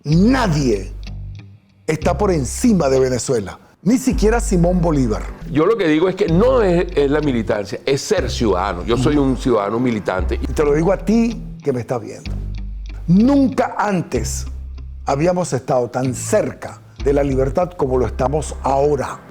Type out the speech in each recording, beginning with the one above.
Nadie está por encima de Venezuela, ni siquiera Simón Bolívar. Yo lo que digo es que no es la militancia, es ser ciudadano. Yo soy un ciudadano militante. Y te lo digo a ti que me estás viendo. Nunca antes habíamos estado tan cerca de la libertad como lo estamos ahora.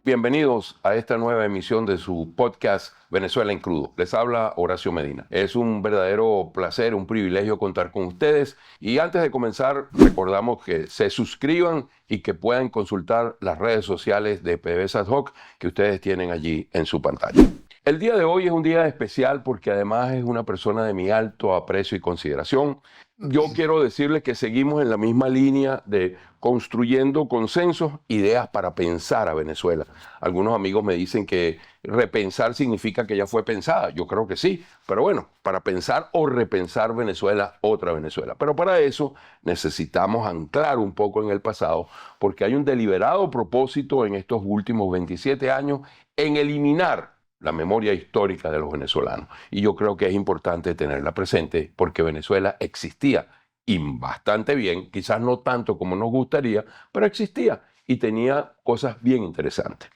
Bienvenidos a esta nueva emisión de su podcast Venezuela en Crudo. Les habla Horacio Medina. Es un verdadero placer, un privilegio contar con ustedes. Y antes de comenzar, recordamos que se suscriban y que puedan consultar las redes sociales de PDVSA Ad Hoc que ustedes tienen allí en su pantalla. El día de hoy es un día especial porque además es una persona de mi alto aprecio y consideración. Yo quiero decirles que seguimos en la misma línea de construyendo consensos, ideas para pensar a Venezuela. Algunos amigos me dicen que repensar significa que ya fue pensada. Yo creo que sí, pero bueno, para pensar o repensar Venezuela, otra Venezuela. Pero para eso necesitamos anclar un poco en el pasado porque hay un deliberado propósito en estos últimos 27 años en eliminar la memoria histórica de los venezolanos. Y yo creo que es importante tenerla presente porque Venezuela existía y bastante bien, quizás no tanto como nos gustaría, pero existía y tenía cosas bien interesantes.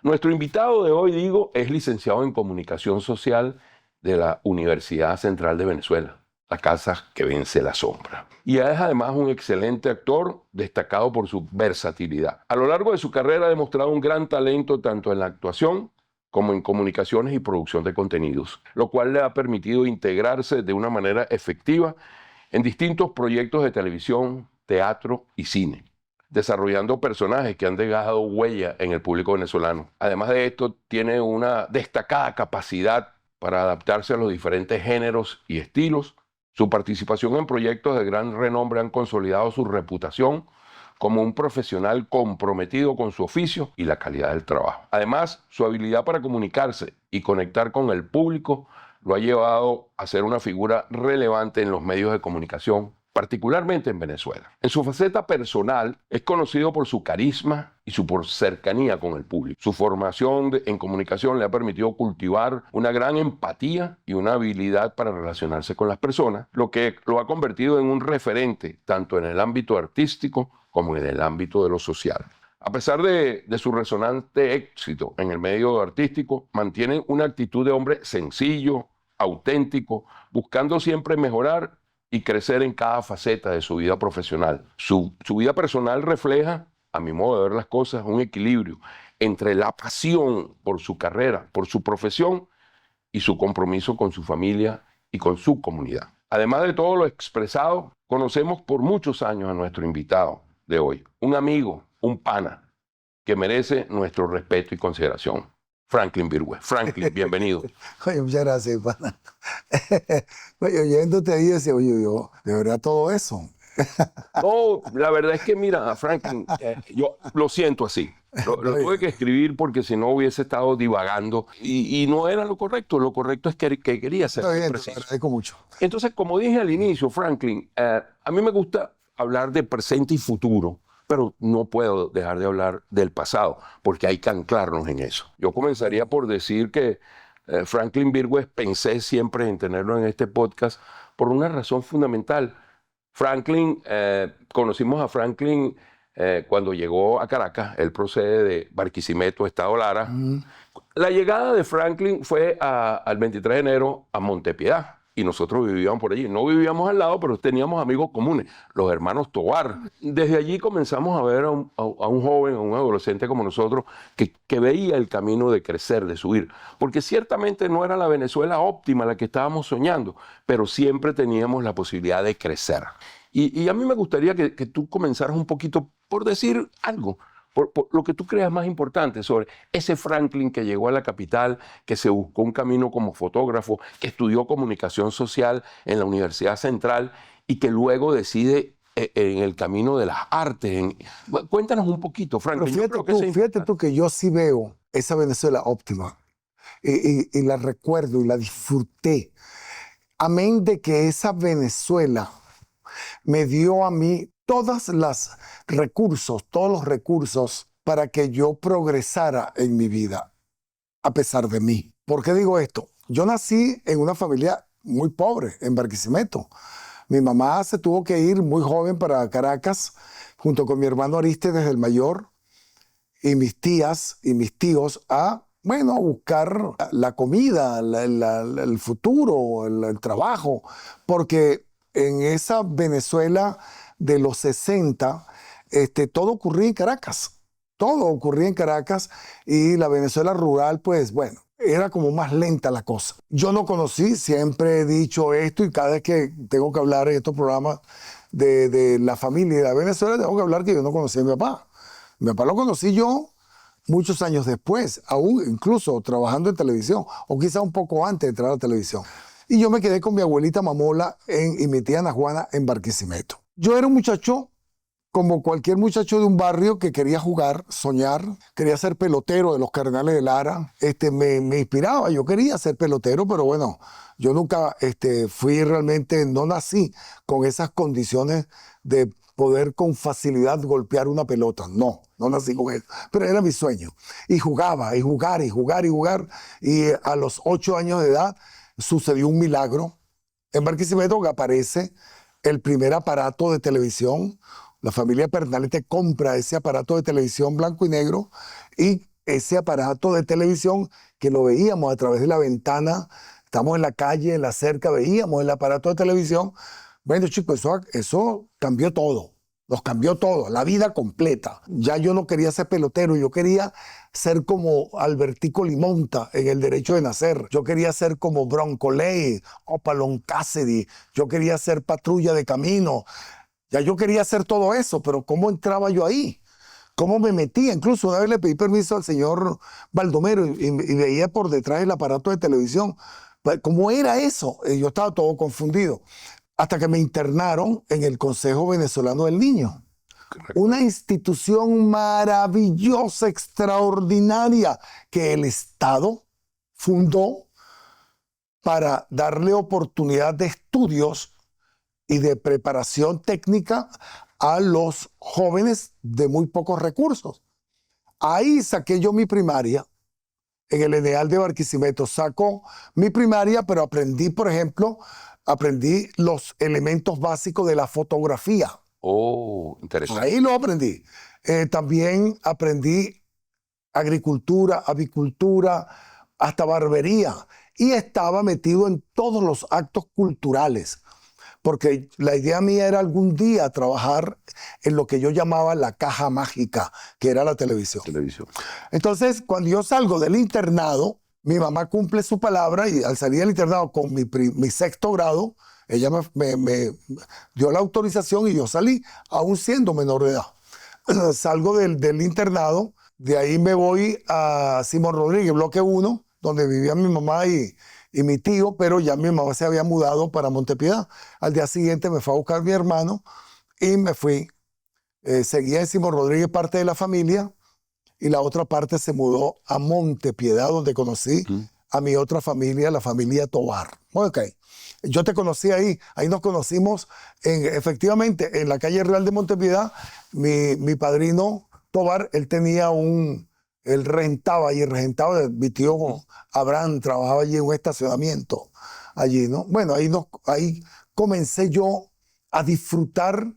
Nuestro invitado de hoy, digo, es licenciado en Comunicación Social de la Universidad Central de Venezuela, la casa que vence la sombra. Y es además un excelente actor, destacado por su versatilidad. A lo largo de su carrera ha demostrado un gran talento tanto en la actuación como en comunicaciones y producción de contenidos, lo cual le ha permitido integrarse de una manera efectiva en distintos proyectos de televisión, teatro y cine, desarrollando personajes que han dejado huella en el público venezolano. Además de esto, tiene una destacada capacidad para adaptarse a los diferentes géneros y estilos. Su participación en proyectos de gran renombre han consolidado su reputación como un profesional comprometido con su oficio y la calidad del trabajo. Además, su habilidad para comunicarse y conectar con el público lo ha llevado a ser una figura relevante en los medios de comunicación, particularmente en Venezuela. En su faceta personal, es conocido por su carisma y su cercanía con el público. Su formación en comunicación le ha permitido cultivar una gran empatía y una habilidad para relacionarse con las personas, lo que lo ha convertido en un referente tanto en el ámbito artístico como en el ámbito de lo social. A pesar de su resonante éxito en el medio artístico, mantiene una actitud de hombre sencillo, auténtico, buscando siempre mejorar y crecer en cada faceta de su vida profesional. Su vida personal refleja, a mi modo de ver las cosas, un equilibrio entre la pasión por su carrera, por su profesión y su compromiso con su familia y con su comunidad. Además de todo lo expresado, conocemos por muchos años a nuestro invitado de hoy, un amigo, un pana, que merece nuestro respeto y consideración. Franklin Virgüe. Franklin, bienvenido. Oye, muchas gracias, pana. Oye, oyéndote ahí, decía, oye, yo, de verdad todo eso. No, la verdad es que mira, Franklin, yo lo siento así. Lo tuve que escribir porque si no hubiese estado divagando y no era lo correcto. Lo correcto es que quería ser Está bien, te preciso. lo agradezco mucho. Entonces, como dije al inicio, Franklin, a mí me gusta hablar de presente y futuro, pero no puedo dejar de hablar del pasado, porque hay que anclarnos en eso. Yo comenzaría por decir que Franklin Virgüe pensé siempre en tenerlo en este podcast por una razón fundamental. Franklin, conocimos a Franklin cuando llegó a Caracas. Él procede de Barquisimeto, Estado Lara. La llegada de Franklin fue al 23 de enero a Montepiedad y nosotros vivíamos por allí. No vivíamos al lado, pero teníamos amigos comunes, los hermanos Tovar. Desde allí comenzamos a ver a un joven, a un adolescente como nosotros, que veía el camino de crecer, de subir. Porque ciertamente no era la Venezuela óptima la que estábamos soñando, pero siempre teníamos la posibilidad de crecer. Y a mí me gustaría que tú comenzaras un poquito por decir algo. Por lo que tú creas más importante sobre ese Franklin que llegó a la capital, que se buscó un camino como fotógrafo, que estudió comunicación social en la Universidad Central y que luego decide en el camino de las artes. Cuéntanos un poquito, Franklin. Pero fíjate tú que yo sí veo esa Venezuela óptima y la recuerdo y la disfruté. Amén de que esa Venezuela me dio a mí todos los recursos para que yo progresara en mi vida. a pesar de mí. ¿Por qué digo esto? Yo nací en una familia muy pobre, en Barquisimeto. Mi mamá se tuvo que ir muy joven para Caracas, junto con mi hermano Arístedes el mayor, y mis tías y mis tíos bueno, a buscar la comida, el futuro, el trabajo, porque en esa Venezuela de los 60, todo ocurría en Caracas, todo ocurría en Caracas y la Venezuela rural, pues bueno, era como más lenta la cosa. Yo no conocí, siempre he dicho esto y cada vez que tengo que hablar en estos programas de la familia de la Venezuela, tengo que hablar que yo no conocí a mi papá. Mi papá lo conocí yo muchos años después, aún incluso trabajando en televisión, o quizá un poco antes de entrar a la televisión. Y yo me quedé con mi abuelita Mamola y mi tía Ana Juana en Barquisimeto. Yo era un muchacho como cualquier muchacho de un barrio que quería jugar, soñar, quería ser pelotero de los Cardenales de Lara. Me inspiraba, yo quería ser pelotero, pero bueno, yo nunca fui realmente, no nací con esas condiciones de poder con facilidad golpear una pelota. No nací con eso, pero era mi sueño. Y jugaba, y jugar, y jugar, y jugar. Y a los 8 años de edad sucedió un milagro. En Barquisimeto aparece el primer aparato de televisión. La familia Pernalete compra ese aparato de televisión blanco y negro y ese aparato de televisión que lo veíamos a través de la ventana, estamos en la calle, en la cerca, veíamos el aparato de televisión. Bueno, chicos, eso cambió todo. Nos cambió todo, la vida completa. Ya yo no quería ser pelotero, yo quería ser como Albertico Limonta en El Derecho de Nacer. Yo quería ser como Bronco Lay o Palón Cassidy. Yo quería ser Patrulla de Camino. Ya yo quería hacer todo eso, pero ¿cómo entraba yo ahí? ¿Cómo me metía? Incluso una vez le pedí permiso al señor Baldomero y veía por detrás el aparato de televisión. ¿Cómo era eso? Yo estaba todo confundido. Hasta que me internaron en el Consejo Venezolano del Niño. Correcto. Una institución maravillosa, extraordinaria, que el Estado fundó para darle oportunidad de estudios y de preparación técnica a los jóvenes de muy pocos recursos. Ahí saqué yo mi primaria, en el ENEAL de Barquisimeto. Saco mi primaria, pero aprendí, por ejemplo, aprendí los elementos básicos de la fotografía. Oh, interesante. Ahí lo aprendí. También aprendí agricultura, avicultura, hasta barbería. Y estaba metido en todos los actos culturales. Porque la idea mía era algún día trabajar en lo que yo llamaba la caja mágica, que era la televisión. Entonces, cuando yo salgo del internado, mi mamá cumple su palabra y al salir del internado con mi sexto grado, ella me dio la autorización y yo salí, aún siendo menor de edad. Salgo del internado, de ahí me voy a Simón Rodríguez, bloque 1, donde vivía mi mamá y mi tío, pero ya mi mamá se había mudado para Montepiedad. Al día siguiente me fue a buscar mi hermano y me fui. Seguía en Simón Rodríguez parte de la familia y la otra parte se mudó a Montepiedad, donde conocí a mi otra familia, la familia Tobar. Ok, yo te conocí ahí nos conocimos efectivamente en la calle Real de Montepiedad. Mi padrino Tobar, él rentaba allí, mi tío Abraham trabajaba allí en un estacionamiento, allí, ¿no? Bueno, ahí comencé yo a disfrutar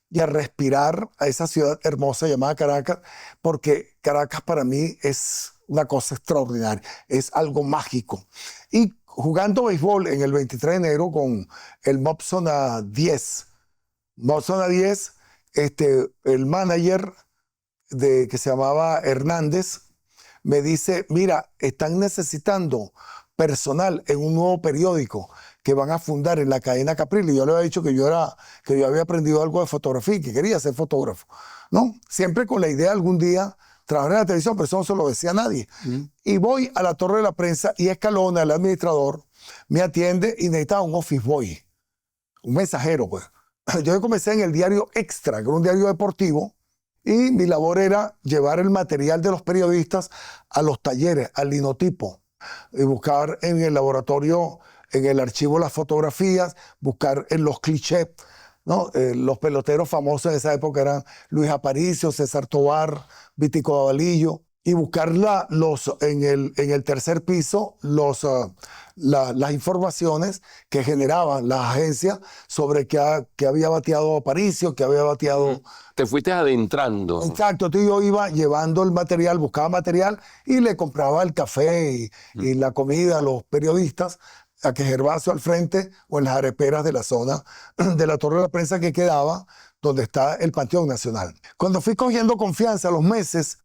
y a respirar a esa ciudad hermosa llamada Caracas, porque Caracas para mí es una cosa extraordinaria, es algo mágico. Y jugando béisbol en el 23 de enero con el Mopsona 10, el manager que se llamaba Hernández, me dice, mira, están necesitando personal en un nuevo periódico que van a fundar en la cadena Capriles. Y yo le había dicho que yo había aprendido algo de fotografía y que quería ser fotógrafo, ¿no? Siempre con la idea algún día trabajar en la televisión, pero eso no se lo decía a nadie. Y voy a la Torre de la Prensa y Escalona, el administrador, me atiende y necesitaba un office boy, un mensajero, pues. Yo comencé en el diario Extra, que era un diario deportivo, y mi labor era llevar el material de los periodistas a los talleres, al linotipo, y buscar en el laboratorio, en el archivo, las fotografías, buscar en los clichés, ¿no? Los peloteros famosos en esa época eran Luis Aparicio, César Tobar, Vitico Davalillo. y buscar en el tercer piso las informaciones que generaban las agencias sobre que había bateado Aparicio, que había bateado... Te fuiste adentrando. Exacto, entonces yo iba llevando el material, buscaba material y le compraba el café y la comida a los periodistas, a que Gervasio al frente o en las areperas de la zona de la Torre de la Prensa que quedaba, donde está el Panteón Nacional. Cuando fui cogiendo confianza a los meses,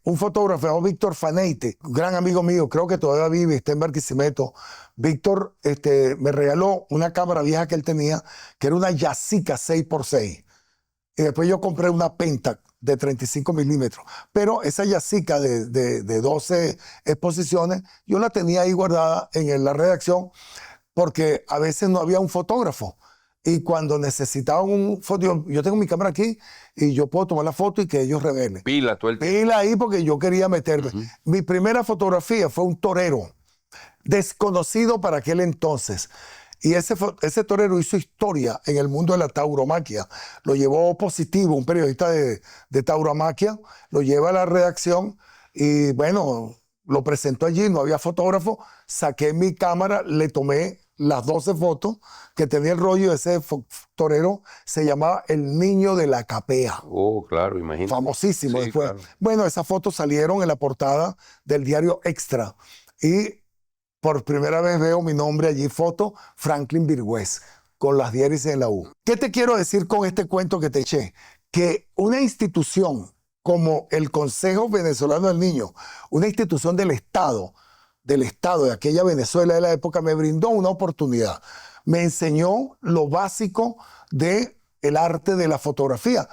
un fotógrafo, Víctor Faneite, un gran amigo mío, creo que todavía vive, está en Barquisimeto. Víctor me regaló una cámara vieja que él tenía, que era una Yasica 6x6. Y después yo compré una Pentax de 35 milímetros. Pero esa Yasica de 12 exposiciones, yo la tenía ahí guardada en la redacción porque a veces no había un fotógrafo. Y cuando necesitaban un foto, yo tengo mi cámara aquí y yo puedo tomar la foto y que ellos revelen. Pila, todo el tiempo. Pila ahí porque yo quería meterme. Mi primera fotografía fue un torero desconocido para aquel entonces. Y ese torero hizo historia en el mundo de la tauromaquia. Lo llevó Positivo, un periodista de tauromaquia, lo lleva a la redacción y bueno, lo presentó allí, no había fotógrafo, saqué mi cámara, le tomé las 12 fotos que tenía el rollo. Ese torero se llamaba El Niño de la Capea. Oh, claro, imagínate. Famosísimo Sí, después. claro. Bueno, esas fotos salieron en la portada del diario Extra. Y por primera vez veo mi nombre allí, foto Franklin Virgüez, con las diéresis en la U. ¿Qué te quiero decir con este cuento que te eché? Que una institución como el Consejo Venezolano del Niño, una institución del Estado de aquella Venezuela de la época, me brindó una oportunidad. Me enseñó lo básico del arte de la fotografía,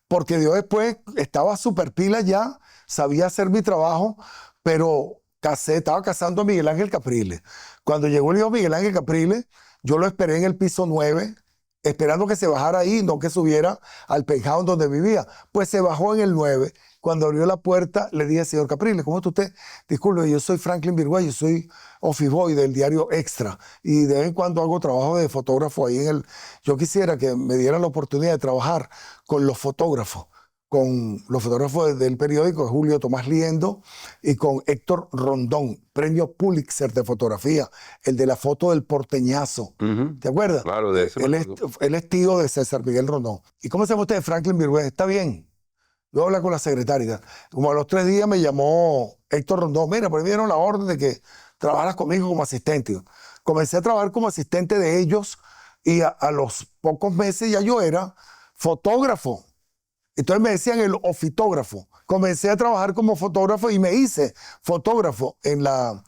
porque yo después estaba súper pila ya, sabía hacer mi trabajo, pero estaba casando a Miguel Ángel Capriles. Cuando llegó el hijo Miguel Ángel Capriles, yo lo esperé en el piso 9, esperando que se bajara ahí, no que subiera al penthouse donde vivía. Pues se bajó en el 9. Cuando abrió la puerta, le dije, señor Capriles, ¿cómo está usted? Disculpe, yo soy Franklin Virgüez, yo soy office boy del diario Extra y de vez en cuando hago trabajo de fotógrafo ahí Yo quisiera que me dieran la oportunidad de trabajar con los fotógrafos del periódico, Julio Tomás Liendo, y con Héctor Rondón, premio Pulitzer de fotografía, el de la foto del porteñazo. ¿Te acuerdas? Claro, de ese me acuerdo. Él es tío de César Miguel Rondón. ¿Y cómo se llama usted? Franklin Virgüez. Está bien. Yo hablé con la secretaria. Como a los 3 días me llamó Héctor Rondón. Mira, pues me dieron la orden de que trabajaras conmigo como asistente. Comencé a trabajar como asistente de ellos y a los pocos meses ya yo era fotógrafo. Entonces me decían el ofitógrafo. Comencé a trabajar como fotógrafo y me hice fotógrafo en la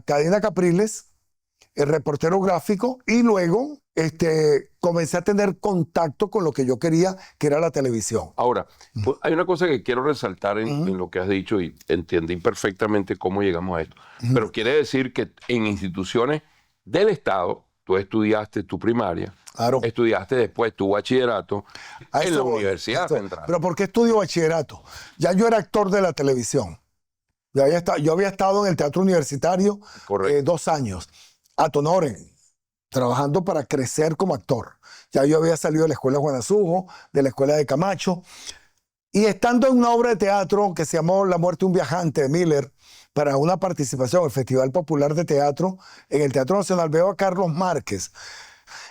cadena Capriles, el reportero gráfico, y luego comencé a tener contacto con lo que yo quería, que era la televisión. Ahora, pues, hay una cosa que quiero resaltar en lo que has dicho y entendí perfectamente cómo llegamos a esto. Pero quiere decir que en instituciones del Estado, tú estudiaste tu primaria, Claro. estudiaste después tu bachillerato A en eso la voy, Universidad Central. Pero ¿por qué estudio bachillerato? Ya yo era actor de la televisión. Yo había estado en el teatro universitario 2 años, ad honorem, trabajando para crecer como actor. Ya yo había salido de la escuela de Juan Azujo, de la escuela de Camacho, y estando en una obra de teatro que se llamó La muerte de un viajante de Miller, para una participación en el Festival Popular de Teatro, en el Teatro Nacional, veo a Carlos Márquez.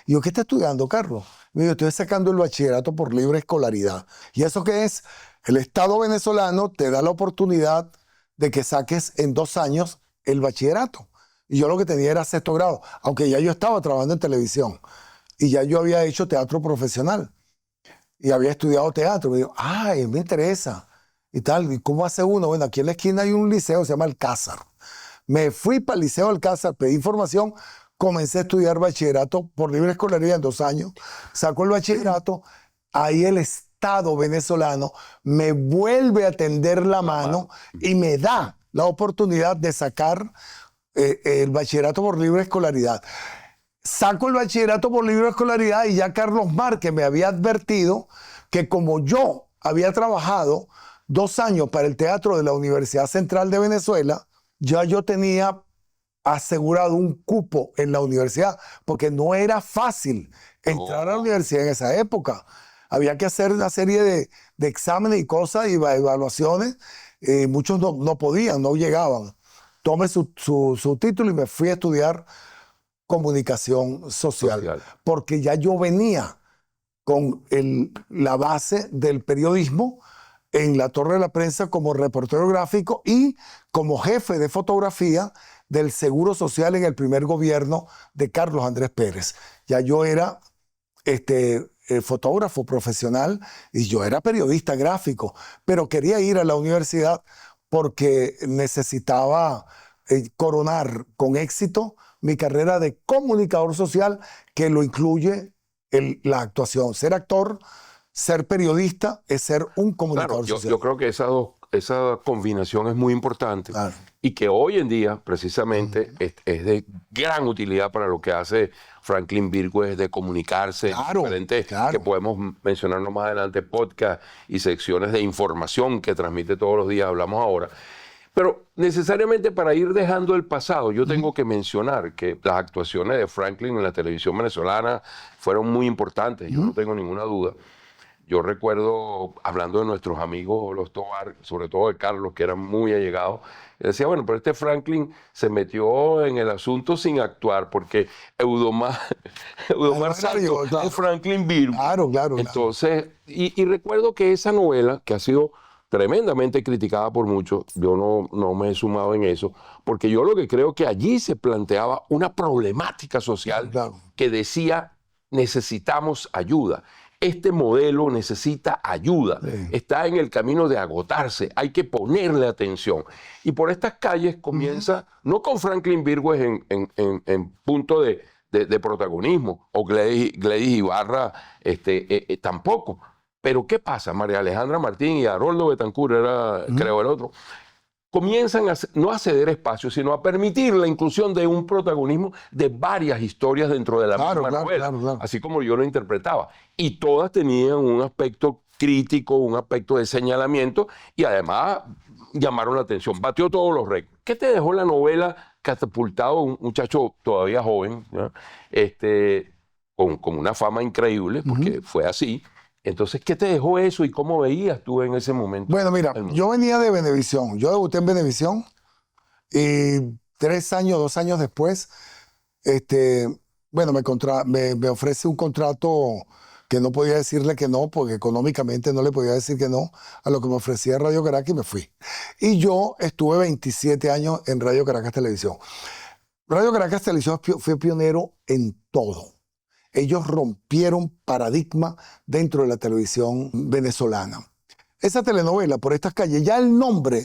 Y yo, ¿qué está estudiando, Carlos? Me dijo, estoy sacando el bachillerato por libre escolaridad. ¿Y eso qué es? El Estado venezolano te da la oportunidad de que saques en 2 años el bachillerato. Y yo lo que tenía era 6º grado, aunque ya yo estaba trabajando en televisión. Y ya yo había hecho teatro profesional. Y había estudiado teatro. Me dijo, ay, me interesa. Y tal, ¿y cómo hace uno? Bueno, aquí en la esquina hay un liceo, se llama Alcázar. Me fui para el liceo Alcázar, pedí información, comencé a estudiar bachillerato por libre escolaridad en 2 años, saco el bachillerato, ahí el Estado venezolano me vuelve a tender la mano y me da la oportunidad de sacar el bachillerato por libre escolaridad. Saco el bachillerato por libre escolaridad y ya Carlos Márquez me había advertido que como yo había trabajado 2 años para el teatro de la Universidad Central de Venezuela, ya yo tenía asegurado un cupo en la universidad, porque no era fácil entrar a la universidad en esa época. Había que hacer una serie de exámenes y cosas y evaluaciones. muchos no podían, no llegaban. Tomé su título y me fui a estudiar comunicación social, porque ya yo venía con la base del periodismo en la Torre de la Prensa como reportero gráfico y como jefe de fotografía del Seguro Social en el primer gobierno de Carlos Andrés Pérez. Ya yo era fotógrafo profesional y yo era periodista gráfico, pero quería ir a la universidad porque necesitaba coronar con éxito mi carrera de comunicador social, que lo incluye la actuación. Ser actor, ser periodista, es ser un comunicador social. Yo creo que esa combinación es muy importante, claro, y que hoy en día precisamente es de gran utilidad para lo que hace Franklin Virgües, de comunicarse, claro, diferentes, claro, que podemos mencionarnos más adelante, podcast y secciones de información que transmite todos los días, hablamos ahora. Pero necesariamente para ir dejando el pasado, yo tengo que mencionar que las actuaciones de Franklin en la televisión venezolana fueron muy importantes, yo no tengo ninguna duda. Yo recuerdo, hablando de nuestros amigos, los Tobar, sobre todo de Carlos, que eran muy allegados, decía, bueno, pero este Franklin se metió en el asunto sin actuar, porque Eudomar Santos es Franklin Virgües. Claro. Entonces, y recuerdo que esa novela, que ha sido tremendamente criticada por muchos, yo no me he sumado en eso, porque yo lo que creo que allí se planteaba una problemática social que decía, necesitamos ayuda. Este modelo necesita ayuda, está en el camino de agotarse, hay que ponerle atención. Y por estas calles comienza, no con Franklin Virgües en punto de protagonismo, o Gladys Ibarra tampoco. Pero ¿qué pasa? María Alejandra Martín y Haroldo Betancourt era, creo, el otro. Comienzan no a ceder espacio, sino a permitir la inclusión de un protagonismo de varias historias dentro de la misma novela, así como yo lo interpretaba. Y todas tenían un aspecto crítico, un aspecto de señalamiento, y además llamaron la atención. Batió todos los récords. ¿Qué te dejó la novela catapultado, un muchacho todavía joven, ¿no? con una fama increíble, porque fue así? Entonces, ¿qué te dejó eso y cómo veías tú en ese momento? Bueno, mira, yo venía de Venevisión. Yo debuté en Venevisión y 2 años después, bueno, me ofrece un contrato que no podía decirle que no, porque económicamente no le podía decir que no a lo que me ofrecía Radio Caracas, y me fui. Y yo estuve 27 años en Radio Caracas Televisión. Radio Caracas Televisión fue pionero en todo. Ellos rompieron paradigma dentro de la televisión venezolana. Esa telenovela, Por estas calles, ya el nombre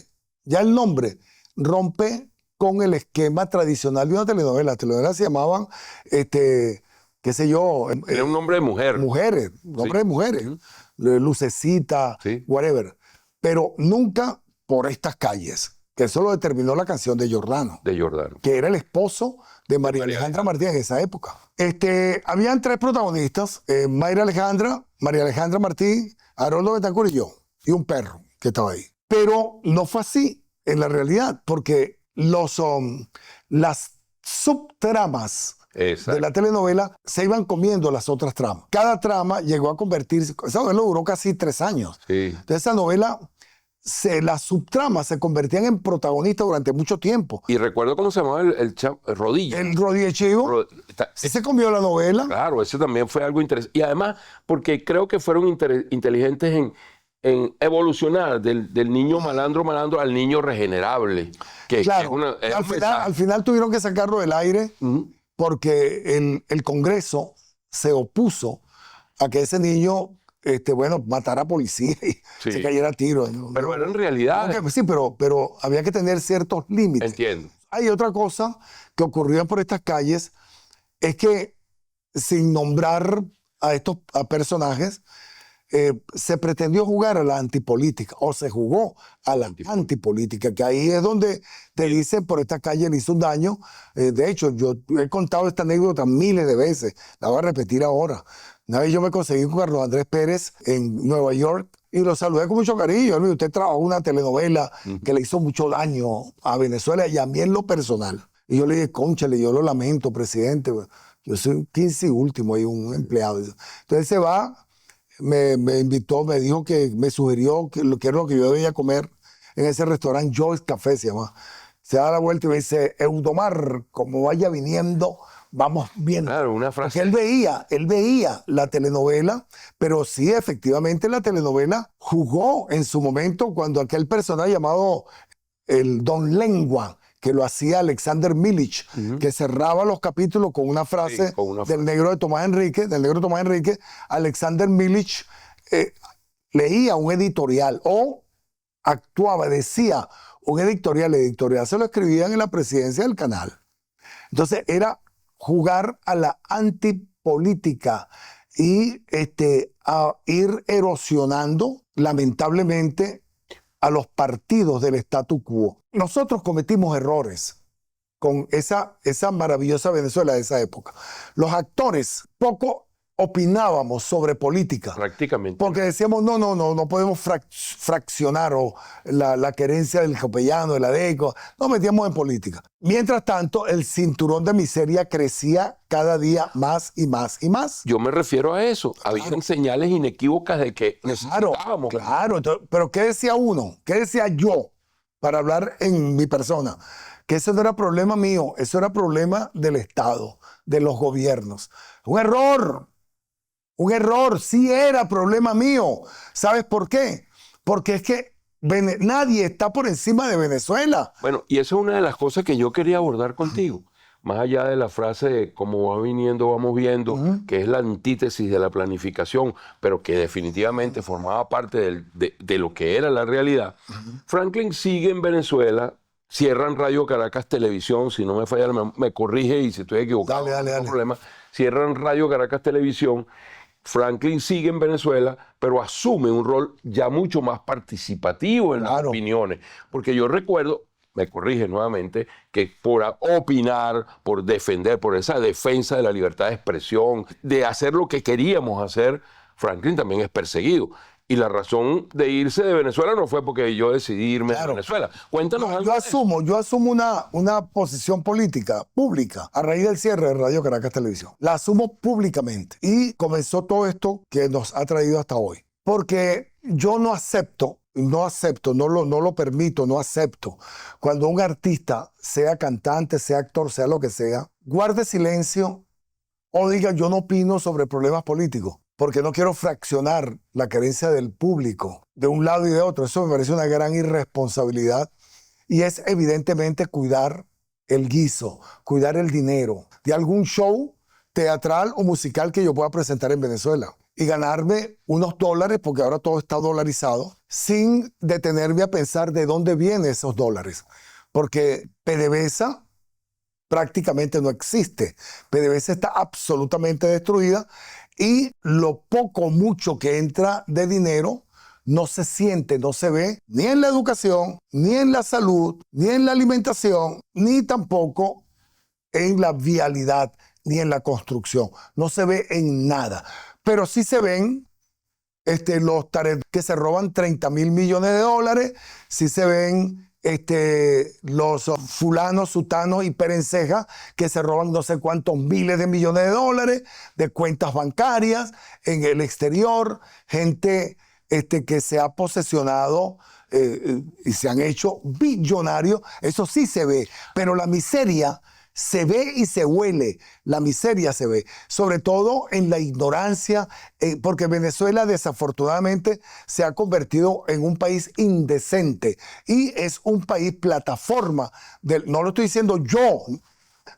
rompe con el esquema tradicional de una telenovela. Las telenovelas se llamaban, qué sé yo. Era un nombre de mujer. Mujeres, nombre de mujeres. Lucecita, whatever. Pero nunca Por estas calles, que eso lo determinó la canción de Giordano. Que era el esposo de María Alejandra Martín en esa época. Habían 3 protagonistas, María Alejandra Martín, Haroldo Betancourt y yo, y un perro que estaba ahí. Pero no fue así en la realidad, porque las subtramas de la telenovela se iban comiendo las otras tramas. Cada trama llegó a convertirse, esa novela duró casi 3 años. Entonces esa novela, las subtramas se convertían en protagonistas durante mucho tiempo. Y recuerdo cómo se llamaba el Rodilla. El Rodilla Chivo. Se comió la novela. Claro, ese también fue algo interesante. Y además, porque creo que fueron inteligentes en evolucionar del niño malandro al niño regenerable. Claro, al final tuvieron que sacarlo del aire porque el Congreso se opuso a que ese niño matara a policía y se cayera a tiro. Pero era en realidad. Sí, pero había que tener ciertos límites. Entiendo. Hay otra cosa que ocurrió Por estas calles, es que sin nombrar a personajes, se pretendió jugar a la antipolítica, o se jugó a la antipolítica, que ahí es donde te dicen Por esta calle le hizo un daño. De hecho, yo he contado esta anécdota miles de veces, la voy a repetir ahora. Una vez yo me conseguí con Carlos Andrés Pérez en Nueva York y lo saludé con mucho cariño. Usted trabajó en una telenovela que le hizo mucho daño a Venezuela y a mí en lo personal. Y yo le dije, cónchale, yo lo lamento, presidente. Yo soy un 15 y último y un empleado. Entonces se va, me invitó, me dijo que me sugirió que era lo que yo debía comer en ese restaurante Joyce Café se llama. Se da la vuelta y me dice, Eudomar, como vaya viniendo, vamos viendo. Claro, una frase. Porque él veía la telenovela, pero sí, efectivamente la telenovela jugó en su momento cuando aquel personaje llamado el Don Lengua, que lo hacía Alexander Milich, que cerraba los capítulos con una frase Sí, con una del negro de Tomás Enrique, Alexander Milich leía un editorial o actuaba, decía un editorial. El editorial se lo escribían en la presidencia del canal. Entonces era jugar a la antipolítica y a ir erosionando, lamentablemente, a los partidos del statu quo. Nosotros cometimos errores con esa maravillosa Venezuela de esa época. Los actores poco opinábamos sobre política. Prácticamente. Porque decíamos, no podemos fraccionar o la querencia del Jopellano, de la DECO, nos metíamos en política. Mientras tanto, el cinturón de miseria crecía cada día más y más y más. Yo me refiero a eso. Claro. Habían señales inequívocas de que necesitábamos. Claro. Entonces, pero ¿qué decía uno? ¿Qué decía yo? Para hablar en mi persona. Que eso no era problema mío, eso era problema del Estado, de los gobiernos. Un error, sí era problema mío. ¿Sabes por qué? Porque es que nadie está por encima de Venezuela. Bueno, y eso es una de las cosas que yo quería abordar contigo. Más allá de la frase de cómo va viniendo, vamos viendo, que es la antítesis de la planificación, pero que definitivamente formaba parte de lo que era la realidad. Franklin sigue en Venezuela, cierran Radio Caracas Televisión, si no me falla, me corrige y si estoy equivocado, Dale. no problema. Cierran Radio Caracas Televisión. Franklin sigue en Venezuela, pero asume un rol ya mucho más participativo en las opiniones. Porque yo recuerdo, me corrige nuevamente, que por opinar, por defender, por esa defensa de la libertad de expresión, de hacer lo que queríamos hacer, Franklin también es perseguido. Y la razón de irse de Venezuela no fue porque yo decidí irme de Venezuela. Cuéntanos algo. Yo asumo una posición política pública a raíz del cierre de Radio Caracas Televisión. La asumo públicamente. Y comenzó todo esto que nos ha traído hasta hoy. Porque yo no acepto, no lo permito, no acepto cuando un artista, sea cantante, sea actor, sea lo que sea, guarde silencio o diga yo no opino sobre problemas políticos. Porque no quiero fraccionar la creencia del público de un lado y de otro. Eso me parece una gran irresponsabilidad y es evidentemente cuidar el guiso, cuidar el dinero de algún show teatral o musical que yo pueda presentar en Venezuela y ganarme unos dólares, porque ahora todo está dolarizado, sin detenerme a pensar de dónde vienen esos dólares. Porque PDVSA prácticamente no existe. PDVSA está absolutamente destruida. Y lo poco, mucho que entra de dinero no se siente, no se ve ni en la educación, ni en la salud, ni en la alimentación, ni tampoco en la vialidad, ni en la construcción. No se ve en nada. Pero sí se ven los talentos que se roban 30.000 millones de dólares, sí se ven los fulanos, sutanos y perencejas que se roban no sé cuántos miles de millones de dólares de cuentas bancarias en el exterior, gente que se ha posesionado y se han hecho billonarios. Eso sí se ve, pero la miseria se ve y se huele, la miseria se ve, sobre todo en la ignorancia, porque Venezuela desafortunadamente se ha convertido en un país indecente y es un país plataforma, no lo estoy diciendo yo,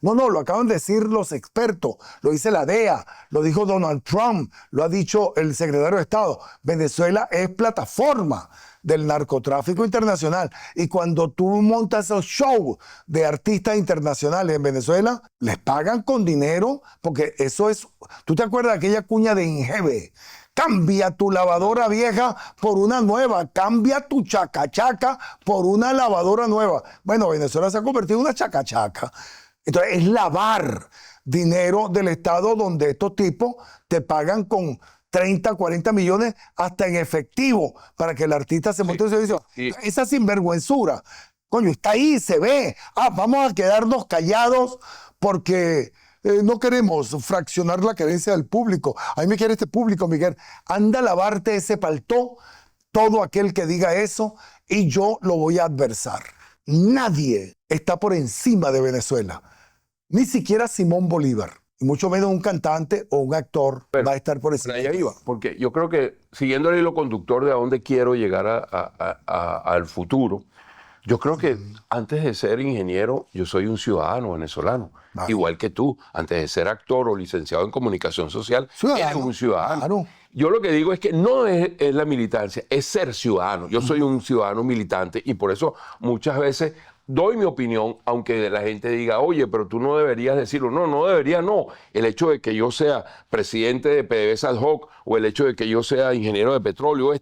no, lo acaban de decir los expertos, lo dice la DEA, lo dijo Donald Trump, lo ha dicho el secretario de Estado. Venezuela es plataforma del narcotráfico internacional. Y cuando tú montas esos shows de artistas internacionales en Venezuela, les pagan con dinero, porque eso es... ¿Tú te acuerdas de aquella cuña de Ingeve? Cambia tu lavadora vieja por una nueva. Cambia tu chacachaca por una lavadora nueva. Bueno, Venezuela se ha convertido en una chacachaca. Entonces, es lavar dinero del Estado donde estos tipos te pagan con 30, 40 millones hasta en efectivo para que el artista se monte en servicio. Sí. Esa sinvergüenzura, coño, está ahí, se ve. Vamos a quedarnos callados porque no queremos fraccionar la creencia del público. A mí me quiere este público, Miguel. Anda a lavarte ese paltó, todo aquel que diga eso, y yo lo voy a adversar. Nadie está por encima de Venezuela, ni siquiera Simón Bolívar, y mucho menos un cantante o un actor va a estar por encima. Allá iba, porque yo creo que siguiendo el hilo conductor de a dónde quiero llegar al futuro, yo creo que antes de ser ingeniero, yo soy un ciudadano venezolano. Claro. Igual que tú, antes de ser actor o licenciado en comunicación social, eres un ciudadano. Claro. Yo lo que digo es que no es la militancia, es ser ciudadano. Yo soy un ciudadano militante y por eso muchas veces doy mi opinión, aunque la gente diga, oye, pero tú no deberías decirlo. No, no debería, no. El hecho de que yo sea presidente de PDVSA ad hoc o el hecho de que yo sea ingeniero de petróleo,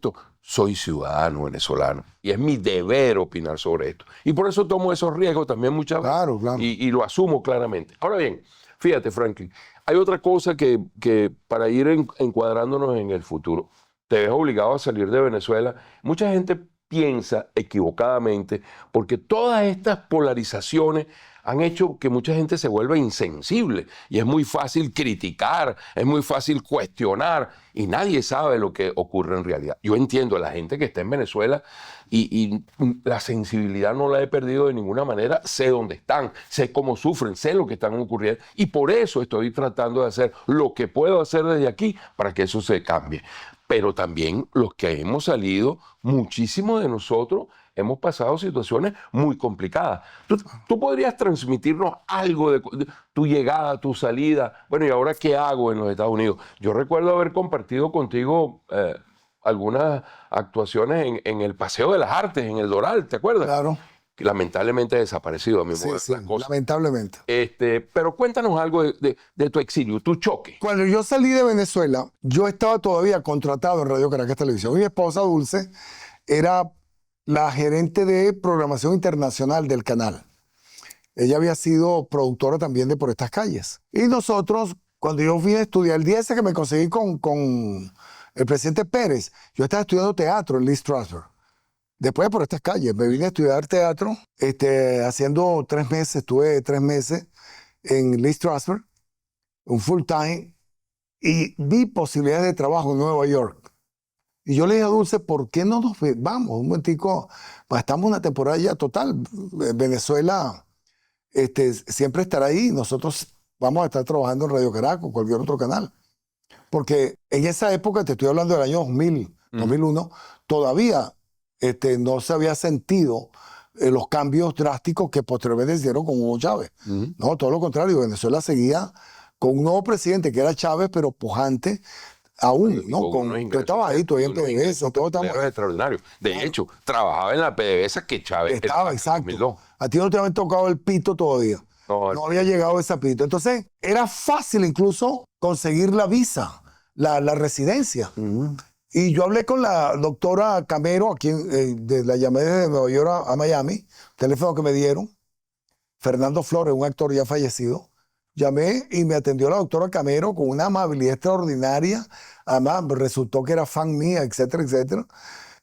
soy ciudadano venezolano y es mi deber opinar sobre esto. Y por eso tomo esos riesgos también muchas veces. Claro. Y lo asumo claramente. Ahora bien, fíjate, Franklin, hay otra cosa que para ir encuadrándonos en el futuro, te ves obligado a salir de Venezuela. Mucha gente piensa equivocadamente porque todas estas polarizaciones han hecho que mucha gente se vuelva insensible y es muy fácil criticar, es muy fácil cuestionar y nadie sabe lo que ocurre en realidad. Yo entiendo a la gente que está en Venezuela y la sensibilidad no la he perdido de ninguna manera, sé dónde están, sé cómo sufren, sé lo que están ocurriendo y por eso estoy tratando de hacer lo que puedo hacer desde aquí para que eso se cambie. Pero también los que hemos salido, muchísimos de nosotros hemos pasado situaciones muy complicadas. ¿Tú podrías transmitirnos algo de tu llegada, tu salida? Bueno, ¿y ahora qué hago en los Estados Unidos? Yo recuerdo haber compartido contigo algunas actuaciones en el Paseo de las Artes, en el Doral, ¿te acuerdas? Claro. Que lamentablemente ha desaparecido a mi Sí, las cosas. lamentablemente. Pero cuéntanos algo de tu exilio, tu choque. Cuando yo salí de Venezuela, yo estaba todavía contratado en Radio Caracas Televisión. Mi esposa Dulce era la gerente de programación internacional del canal. Ella había sido productora también de Por Estas Calles. Y nosotros, cuando yo vine a estudiar, el día ese que me conseguí con el presidente Pérez, yo estaba estudiando teatro en Lee Strasberg. Después Por Estas Calles, me vine a estudiar teatro, haciendo 3 meses, estuve 3 meses en Lee Strasberg, un full time, y vi posibilidades de trabajo en Nueva York. Y yo le dije a Dulce, ¿por qué no nos vamos un momentico? Estamos una temporada ya total. Venezuela siempre estará ahí. Nosotros vamos a estar trabajando en Radio Caracas o cualquier otro canal. Porque en esa época, te estoy hablando del año 2000, 2001, todavía no se había sentido los cambios drásticos que posteriormente hicieron con Hugo Chávez. No, todo lo contrario. Venezuela seguía con un nuevo presidente que era Chávez, pero pujante, aún, ¿no? Tú estabas ahí, todavía en PDVSA, todo estaba extraordinario. De hecho, trabajaba en la PDVSA que Chávez estaba, exacto. 2002. A ti no te habían tocado el pito todavía. No había llegado ese pito. Entonces, era fácil incluso conseguir la visa, la residencia. Y yo hablé con la doctora Camero, aquí la llamé desde Nueva York a Miami, teléfono que me dieron, Fernando Flores, un actor ya fallecido. Llamé y me atendió la doctora Camero con una amabilidad extraordinaria. Además, resultó que era fan mía, etcétera, etcétera.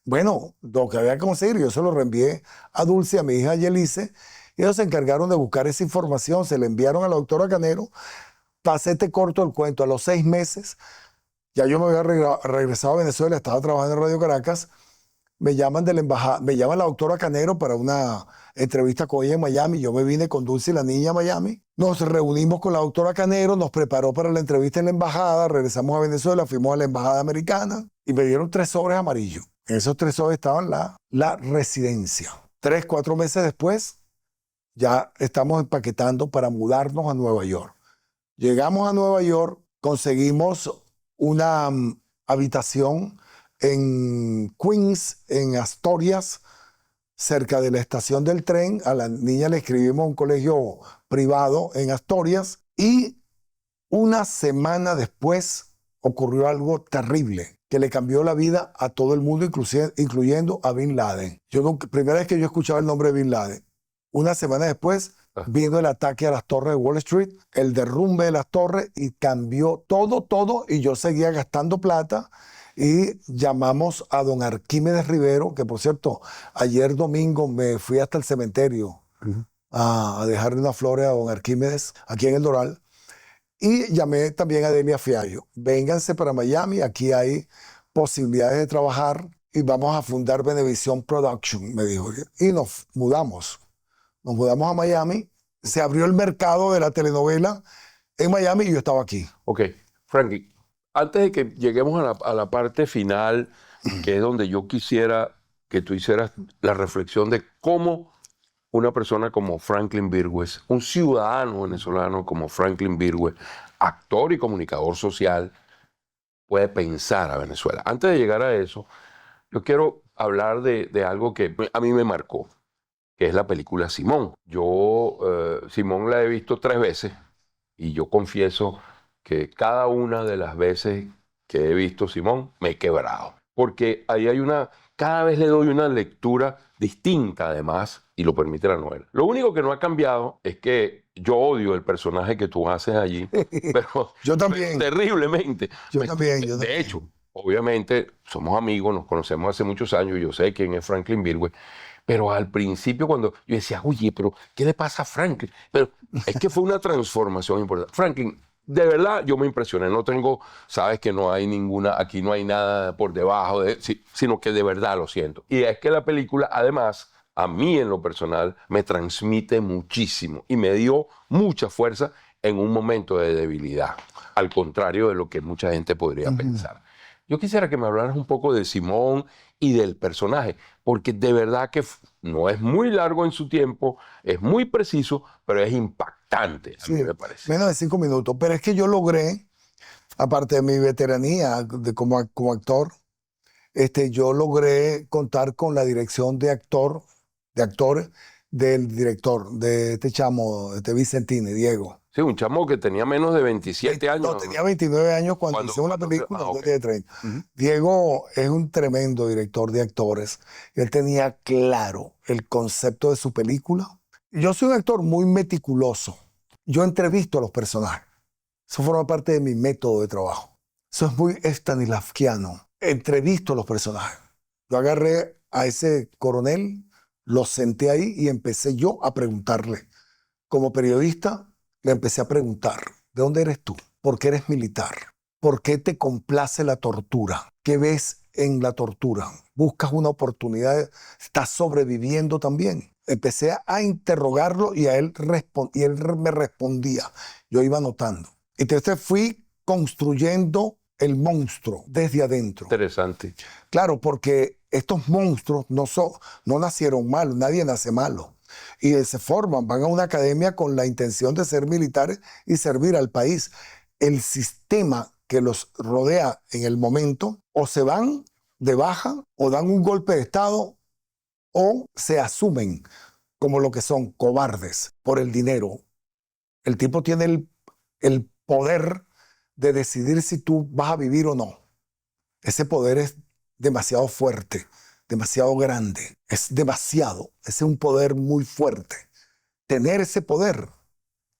Bueno, lo que había que conseguir, yo se lo reenvié a Dulce, a mi hija Yelice, y ellos se encargaron de buscar esa información, se la enviaron a la doctora Camero. Pasete corto el cuento, a los 6 meses, ya yo me había regresado a Venezuela, estaba trabajando en Radio Caracas, me llaman de la embajada, me llama la doctora Canero para una entrevista con ella en Miami. Yo me vine con Dulce y la niña a Miami. Nos reunimos con la doctora Canero, nos preparó para la entrevista en la embajada, regresamos a Venezuela, fuimos a la embajada americana y me dieron 3 sobres amarillos. En esos 3 sobres estaban la residencia. 3, 4 meses después, ya estamos empaquetando para mudarnos a Nueva York. Llegamos a Nueva York, conseguimos una habitación en Queens, en Asturias, cerca de la estación del tren. A la niña le escribimos a un colegio privado en Asturias y una semana después ocurrió algo terrible que le cambió la vida a todo el mundo, incluyendo a Bin Laden. Primera vez que yo escuchaba el nombre de Bin Laden. Una semana después vino el ataque a las torres de Wall Street, el derrumbe de las torres y cambió todo, y yo seguía gastando plata. Y llamamos a don Arquímedes Rivero, que por cierto, ayer domingo me fui hasta el cementerio a dejarle unas flores a don Arquímedes, aquí en el Doral. Y llamé también a Delia Fiallo. Vénganse para Miami, aquí hay posibilidades de trabajar. y vamos a fundar Venevisión Production, me dijo. Y nos mudamos a Miami, se abrió el mercado de la telenovela en Miami y yo estaba aquí. Ok, Franklin, antes de que lleguemos a la parte final, que es donde yo quisiera que tú hicieras la reflexión de cómo una persona como Franklin Virgües, un ciudadano venezolano como Franklin Virgües, actor y comunicador social, puede pensar a Venezuela. Antes de llegar a eso, yo quiero hablar de algo que a mí me marcó, que es la película Simón. Yo, Simón la he visto 3 veces y yo confieso que cada una de las veces que he visto Simón me he quebrado. Porque ahí hay cada vez le doy una lectura distinta además y lo permite la novela. Lo único que no ha cambiado es que yo odio el personaje que tú haces allí, pero, Yo también. pero terriblemente. Yo también. De hecho, obviamente somos amigos, nos conocemos hace muchos años, yo sé quién es Franklin Virgües, pero al principio cuando yo decía, oye, pero ¿qué le pasa a Franklin? Pero es que fue una transformación importante. Franklin, de verdad yo me impresioné, sabes que no hay aquí no hay nada por debajo, sino que de verdad lo siento. Y es que la película, además, a mí en lo personal, me transmite muchísimo y me dio mucha fuerza en un momento de debilidad, al contrario de lo que mucha gente podría pensar. Yo quisiera que me hablaras un poco de Simón y del personaje, porque de verdad que no es muy largo en su tiempo, es muy preciso, pero es impactante, a mí me parece. Menos de 5 minutos, pero es que yo logré, aparte de mi veteranía como actor, yo logré contar con la dirección de actores del director, de este chamo, de Vicentini, Diego. Sí, un chamo que tenía menos de 27 años. No, tenía 29 años cuando hicimos la película, tiene 30. Diego es un tremendo director de actores. Él tenía claro el concepto de su película. Yo soy un actor muy meticuloso. Yo entrevisto a los personajes. Eso forma parte de mi método de trabajo. Eso es muy stanislavskiano. Entrevisto a los personajes. Yo agarré a ese coronel, lo senté ahí y empecé yo a preguntarle. Como periodista, le empecé a preguntar, ¿de dónde eres tú? ¿Por qué eres militar? ¿Por qué te complace la tortura? ¿Qué ves en la tortura? ¿Buscas una oportunidad? ¿Estás sobreviviendo también? Empecé a interrogarlo y él me respondía. Yo iba notando. Entonces fui construyendo el monstruo desde adentro. Interesante. Claro, porque estos monstruos no nacieron malos, nadie nace malo. Y se forman, van a una academia con la intención de ser militares y servir al país. El sistema que los rodea en el momento o se van de baja o dan un golpe de estado o se asumen como lo que son cobardes por el dinero. El tipo tiene el poder de decidir si tú vas a vivir o no. Ese poder es demasiado fuerte, demasiado grande, es un poder muy fuerte. Tener ese poder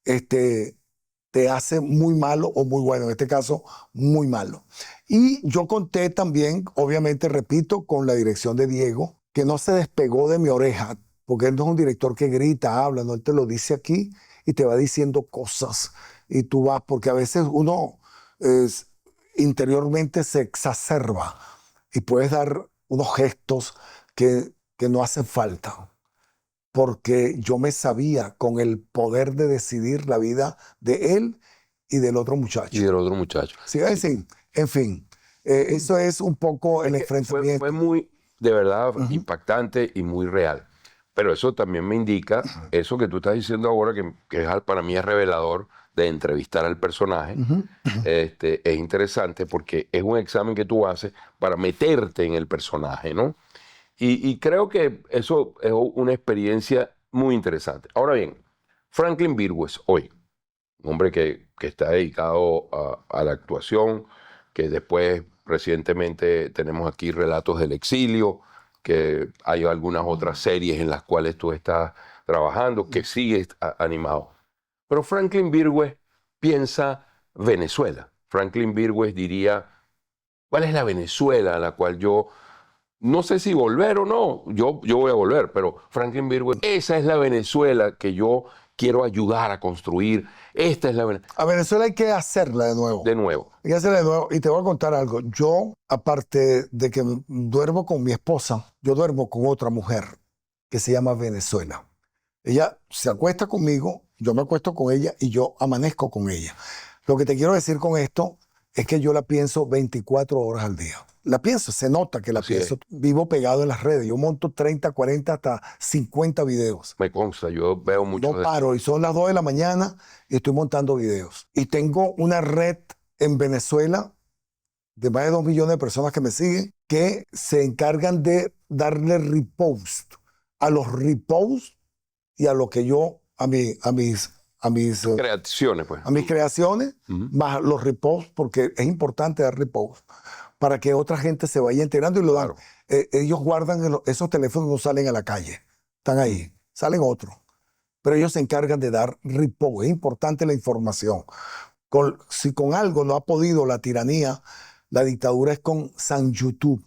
te hace muy malo o muy bueno, en este caso muy malo. Y yo conté también, obviamente repito, con la dirección de Diego, que no se despegó de mi oreja, porque él no es un director que grita, habla, no, él te lo dice aquí y te va diciendo cosas y tú vas, porque a veces uno interiormente se exacerba y puedes dar unos gestos que no hacen falta, porque yo me sabía con el poder de decidir la vida de él y del otro muchacho. Y del otro muchacho. Sí, en fin, eso es un poco el enfrentamiento. Fue muy, de verdad, impactante y muy real. Pero eso también me indica, eso que tú estás diciendo ahora, que para mí es revelador de entrevistar al personaje, es interesante porque es un examen que tú haces para meterte en el personaje, ¿no? Y creo que eso es una experiencia muy interesante. Ahora bien, Franklin Virgües, hoy, un hombre que está dedicado a la actuación, que después recientemente tenemos aquí Relatos del Exilio, que hay algunas otras series en las cuales tú estás trabajando, que sigues animado. Pero Franklin Virgües piensa Venezuela. Franklin Virgües diría, ¿cuál es la Venezuela a la cual yo no sé si volver o no? Yo voy a volver, pero Franklin Virgües, esa es la Venezuela que yo quiero ayudar a construir. Esta es la Venezuela. A Venezuela hay que hacerla de nuevo. De nuevo. Hay que hacerla de nuevo. Y te voy a contar algo. Yo, aparte de que duermo con mi esposa, yo duermo con otra mujer que se llama Venezuela. Ella se acuesta conmigo, yo me acuesto con ella y yo amanezco con ella. Lo que te quiero decir con esto es que yo la pienso 24 horas al día. La pienso, se nota que la Así pienso. es. Vivo pegado en las redes. Yo monto 30, 40, hasta 50 videos. Me consta, yo veo mucho No paro y son las 2 de la mañana y estoy montando videos. Y tengo una red en Venezuela de más de 2 millones de personas que me siguen que se encargan de darle repost a los reposts y a lo que yo, a mis creaciones, pues. creaciones, más los reposts, porque es importante dar reposts para que otra gente se vaya enterando y lo dan. Claro. Ellos guardan esos teléfonos, no salen a la calle, están ahí, salen otros. Pero ellos se encargan de dar reposts. Es importante la información. Si con algo no ha podido la tiranía, la dictadura es con San YouTube,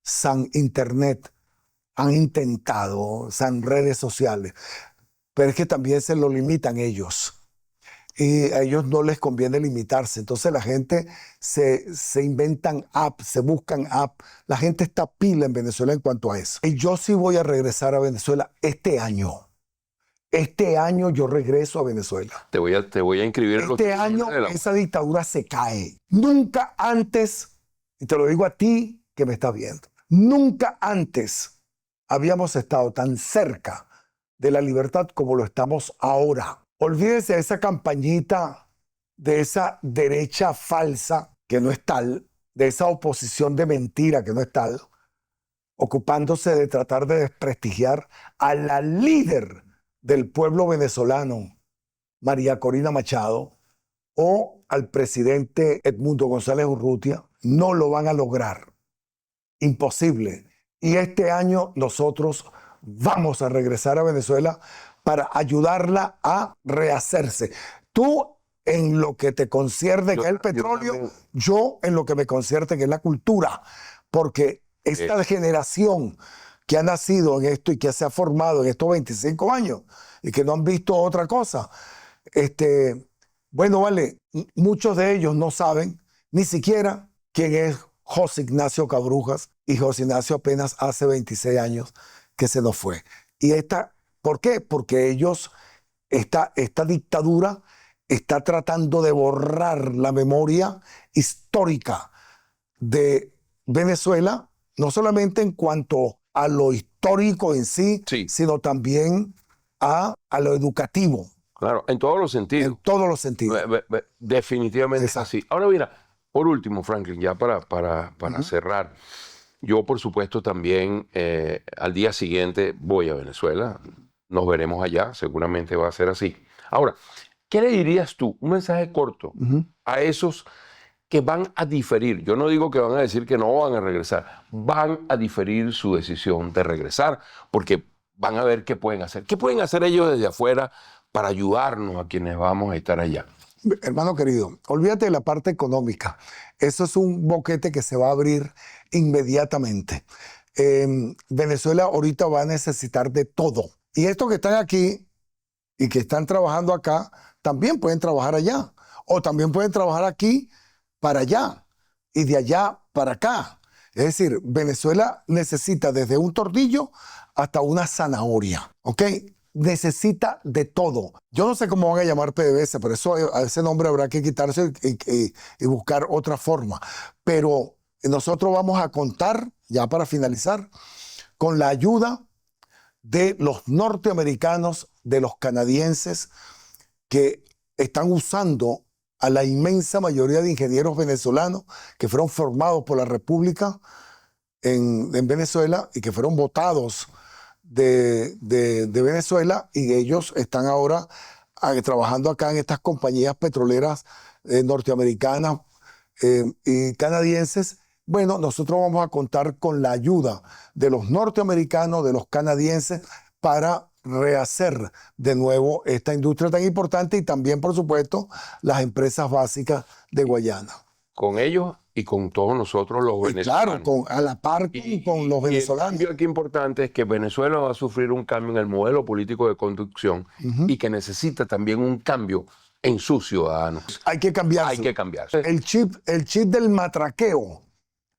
San Internet. Han intentado, San redes sociales. Pero es que también se lo limitan ellos. Y a ellos no les conviene limitarse. Entonces la gente se inventan apps, se buscan apps. La gente está pila en Venezuela en cuanto a eso. Y yo sí voy a regresar a Venezuela este año. Este año yo regreso a Venezuela. Te voy a inscribir en los Este año esa dictadura se cae. Nunca antes, y te lo digo a ti que me estás viendo, nunca antes habíamos estado tan cerca de la libertad como lo estamos ahora. Olvídese de esa campañita, de esa derecha falsa que no es tal, de esa oposición de mentira que no es tal, ocupándose de tratar de desprestigiar a la líder del pueblo venezolano, María Corina Machado, o al presidente Edmundo González Urrutia. No lo van a lograr. Imposible. Y este año nosotros vamos a regresar a Venezuela para ayudarla a rehacerse. Tú en lo que te concierne, que es el petróleo, yo en lo que me concierne, que es la cultura. Porque esta generación que ha nacido en esto y que se ha formado en estos 25 años y que no han visto otra cosa, bueno, vale, muchos de ellos no saben ni siquiera quién es José Ignacio Cabrujas, y José Ignacio apenas hace 26 años que se nos fue. Y ¿por qué? Porque esta dictadura está tratando de borrar la memoria histórica de Venezuela, no solamente en cuanto a lo histórico en sí, sino también a lo educativo. Claro, en todos los sentidos. En todos los sentidos. Definitivamente es así. Ahora mira, por último, Franklin, ya para cerrar, yo por supuesto también al día siguiente voy a Venezuela, nos veremos allá, seguramente va a ser así. Ahora, ¿qué le dirías tú? Un mensaje corto a esos que van a diferir. Yo no digo que van a decir que no van a regresar, van a diferir su decisión de regresar porque van a ver qué pueden hacer. ¿Qué pueden hacer ellos desde afuera para ayudarnos a quienes vamos a estar allá? Hermano querido, olvídate de la parte económica. Eso es un boquete que se va a abrir inmediatamente. Venezuela ahorita va a necesitar de todo. Y estos que están aquí y que están trabajando acá, también pueden trabajar allá. O también pueden trabajar aquí para allá y de allá para acá. Es decir, Venezuela necesita desde un tortillo hasta una zanahoria, ¿ok? Necesita de todo. Yo no sé cómo van a llamar PDVSA, pero a ese nombre habrá que quitarse y buscar otra forma. Pero nosotros vamos a contar, ya para finalizar, con la ayuda de los norteamericanos, de los canadienses, que están usando a la inmensa mayoría de ingenieros venezolanos que fueron formados por la República en Venezuela y que fueron votados de Venezuela, y ellos están ahora trabajando acá en estas compañías petroleras norteamericanas y canadienses. Bueno, nosotros vamos a contar con la ayuda de los norteamericanos, de los canadienses, para rehacer de nuevo esta industria tan importante y también, por supuesto, las empresas básicas de Guayana. con ellos y con todos nosotros los venezolanos. Claro, a la par con los venezolanos. Y el cambio aquí importante es que Venezuela va a sufrir un cambio en el modelo político de conducción y que necesita también un cambio en sus ciudadanos. Hay que cambiarse. Hay que cambiarse. El chip del matraqueo,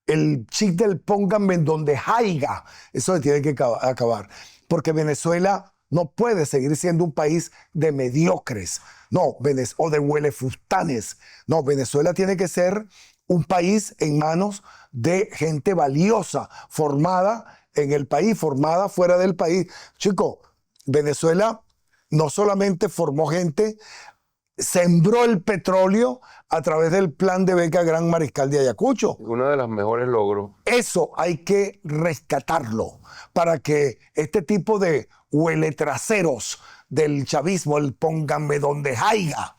el chip del pónganme en donde haiga, eso se tiene que acabar. Porque Venezuela no puede seguir siendo un país de mediocres, no, o de huelefustanes. No, Venezuela tiene que ser un país en manos de gente valiosa, formada en el país, formada fuera del país. Chico, Venezuela no solamente formó gente, sembró el petróleo a través del plan de beca Gran Mariscal de Ayacucho. Uno de los mejores logros. Eso hay que rescatarlo para que este tipo de hueletraseros del chavismo, el pónganme donde haiga,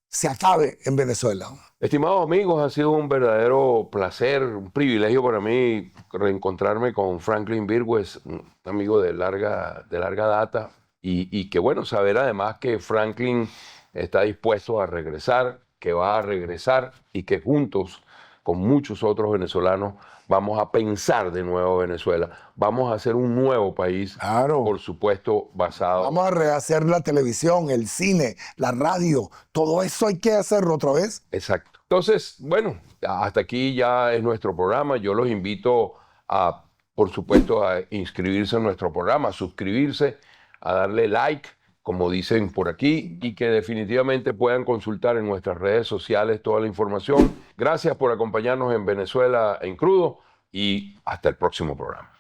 se acabe en Venezuela. Estimados amigos, ha sido un verdadero placer, un privilegio para mí reencontrarme con Franklin Virgües, un amigo de larga data, y que bueno, saber además que Franklin está dispuesto a regresar, que va a regresar y que juntos con muchos otros venezolanos vamos a pensar de nuevo Venezuela. Vamos a hacer un nuevo país, claro, por supuesto, basado... Vamos a rehacer la televisión, el cine, la radio, todo eso hay que hacerlo otra vez. Exacto. Entonces, bueno, hasta aquí ya es nuestro programa. Yo los invito a, por supuesto, a inscribirse en nuestro programa, a suscribirse, a darle like, como dicen por aquí, y que definitivamente puedan consultar en nuestras redes sociales toda la información. Gracias por acompañarnos en Venezuela en Crudo y hasta el próximo programa.